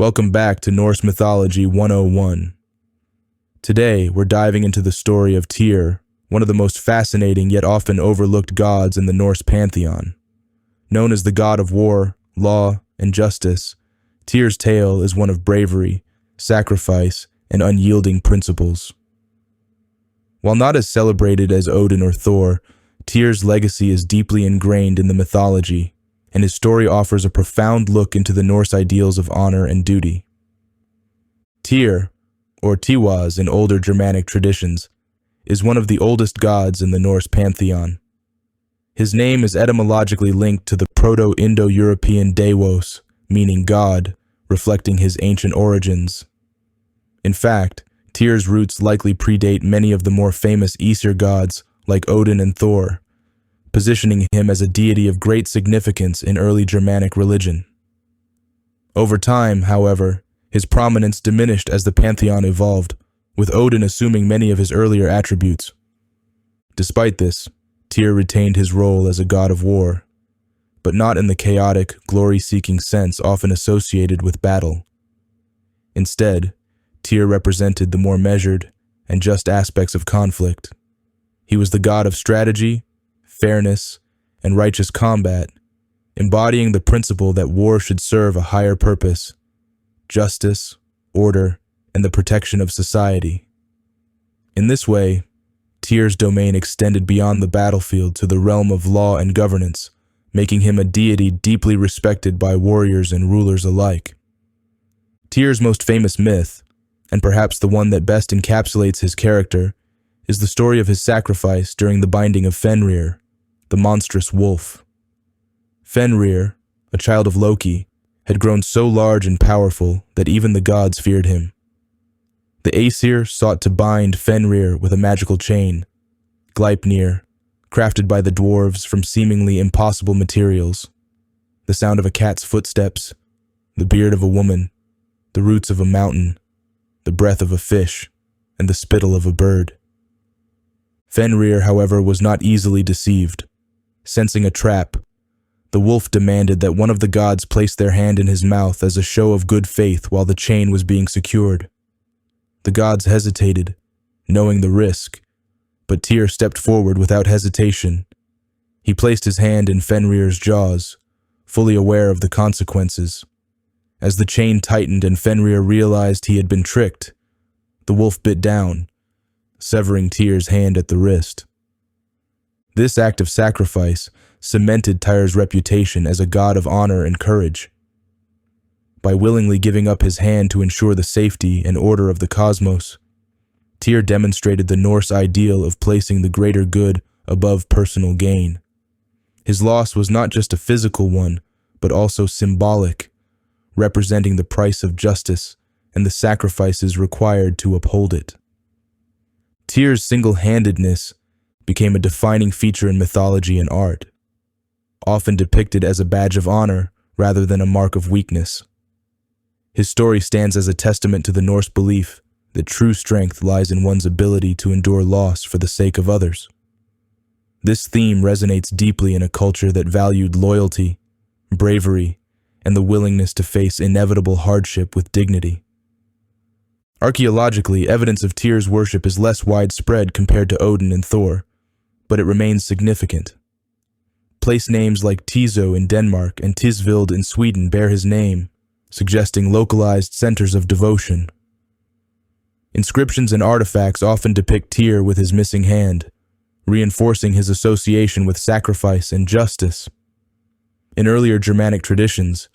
Welcome back to Norse Mythology 101. Today, we're diving into the story of Tyr, one of the most fascinating yet often overlooked gods in the Norse pantheon. Known as the god of war, law, and justice, Tyr's tale is one of bravery, sacrifice, and unyielding principles. While not as celebrated as Odin or Thor, Tyr's legacy is deeply ingrained in the mythology, and his story offers a profound look into the Norse ideals of honor and duty. Tyr, or Tiwaz in older Germanic traditions, is one of the oldest gods in the Norse pantheon. His name is etymologically linked to the Proto-Indo-European Deivos, meaning God, reflecting his ancient origins. In fact, Tyr's roots likely predate many of the more famous Aesir gods like Odin and Thor, positioning him as a deity of great significance in early Germanic religion. Over time, however, his prominence diminished as the pantheon evolved, with Odin assuming many of his earlier attributes. Despite this, Tyr retained his role as a god of war, but not in the chaotic, glory-seeking sense often associated with battle. Instead, Tyr represented the more measured and just aspects of conflict. He was the god of strategy, fairness, and righteous combat, embodying the principle that war should serve a higher purpose: justice, order, and the protection of society. In this way, Tyr's domain extended beyond the battlefield to the realm of law and governance, making him a deity deeply respected by warriors and rulers alike. Tyr's most famous myth, and perhaps the one that best encapsulates his character, is the story of his sacrifice during the binding of Fenrir, the monstrous wolf. Fenrir, a child of Loki, had grown so large and powerful that even the gods feared him. The Aesir sought to bind Fenrir with a magical chain, Gleipnir, crafted by the dwarves from seemingly impossible materials: the sound of a cat's footsteps, the beard of a woman, the roots of a mountain, the breath of a fish, and the spittle of a bird. Fenrir, however, was not easily deceived. Sensing a trap, the wolf demanded that one of the gods place their hand in his mouth as a show of good faith while the chain was being secured. The gods hesitated, knowing the risk, but Tyr stepped forward without hesitation. He placed his hand in Fenrir's jaws, fully aware of the consequences. As the chain tightened and Fenrir realized he had been tricked, the wolf bit down, severing Tyr's hand at the wrist. This act of sacrifice cemented Tyr's reputation as a god of honor and courage. By willingly giving up his hand to ensure the safety and order of the cosmos, Tyr demonstrated the Norse ideal of placing the greater good above personal gain. His loss was not just a physical one, but also symbolic, representing the price of justice and the sacrifices required to uphold it. Tyr's single-handedness became a defining feature in mythology and art, often depicted as a badge of honor rather than a mark of weakness. His story stands as a testament to the Norse belief that true strength lies in one's ability to endure loss for the sake of others. This theme resonates deeply in a culture that valued loyalty, bravery, and the willingness to face inevitable hardship with dignity. Archaeologically, evidence of Tyr's worship is less widespread compared to Odin and Thor, but it remains significant. Place names like Tiso in Denmark and Tisvilde in Sweden bear his name, suggesting localized centers of devotion. Inscriptions and artifacts often depict Tyr with his missing hand, reinforcing his association with sacrifice and justice. In earlier Germanic traditions,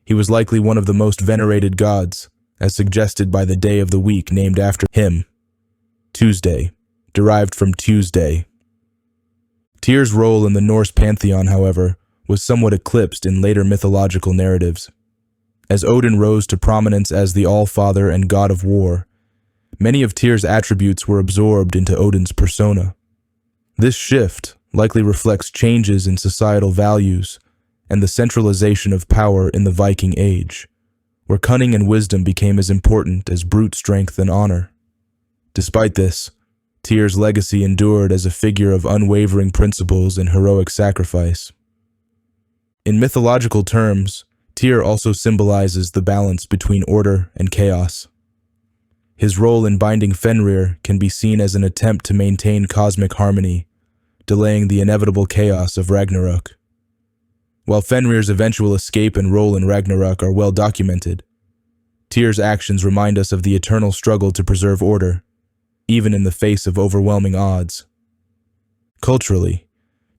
he was likely one of the most venerated gods, as suggested by the day of the week named after him, Tuesday, derived from Tuesday. Tyr's role in the Norse pantheon, however, was somewhat eclipsed in later mythological narratives. As Odin rose to prominence as the All-Father and god of war, many of Tyr's attributes were absorbed into Odin's persona. This shift likely reflects changes in societal values and the centralization of power in the Viking Age, where cunning and wisdom became as important as brute strength and honor. Despite this, Tyr's legacy endured as a figure of unwavering principles and heroic sacrifice. In mythological terms, Tyr also symbolizes the balance between order and chaos. His role in binding Fenrir can be seen as an attempt to maintain cosmic harmony, delaying the inevitable chaos of Ragnarok. While Fenrir's eventual escape and role in Ragnarok are well documented, Tyr's actions remind us of the eternal struggle to preserve order, even in the face of overwhelming odds. Culturally,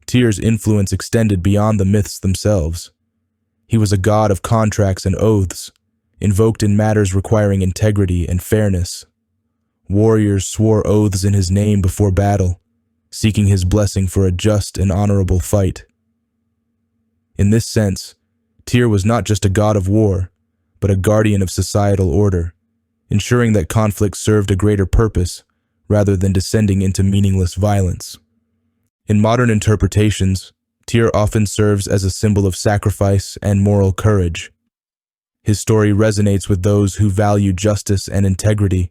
Tyr's influence extended beyond the myths themselves. He was a god of contracts and oaths, invoked in matters requiring integrity and fairness. Warriors swore oaths in his name before battle, seeking his blessing for a just and honorable fight. In this sense, Tyr was not just a god of war, but a guardian of societal order, ensuring that conflict served a greater purpose rather than descending into meaningless violence. In modern interpretations, Tyr often serves as a symbol of sacrifice and moral courage. His story resonates with those who value justice and integrity,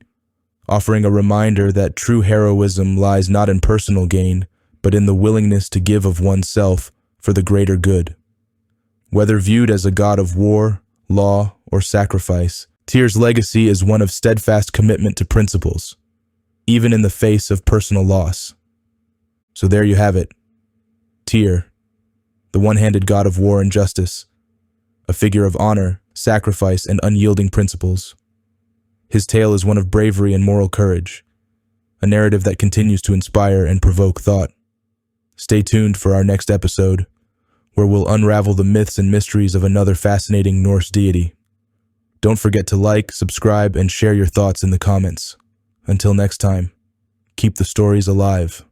offering a reminder that true heroism lies not in personal gain, but in the willingness to give of oneself for the greater good. Whether viewed as a god of war, law, or sacrifice, Tyr's legacy is one of steadfast commitment to principles, even in the face of personal loss. So there you have it. Tyr, the one-handed god of war and justice, a figure of honor, sacrifice, and unyielding principles. His tale is one of bravery and moral courage, a narrative that continues to inspire and provoke thought. Stay tuned for our next episode, where we'll unravel the myths and mysteries of another fascinating Norse deity. Don't forget to like, subscribe, and share your thoughts in the comments. Until next time, keep the stories alive.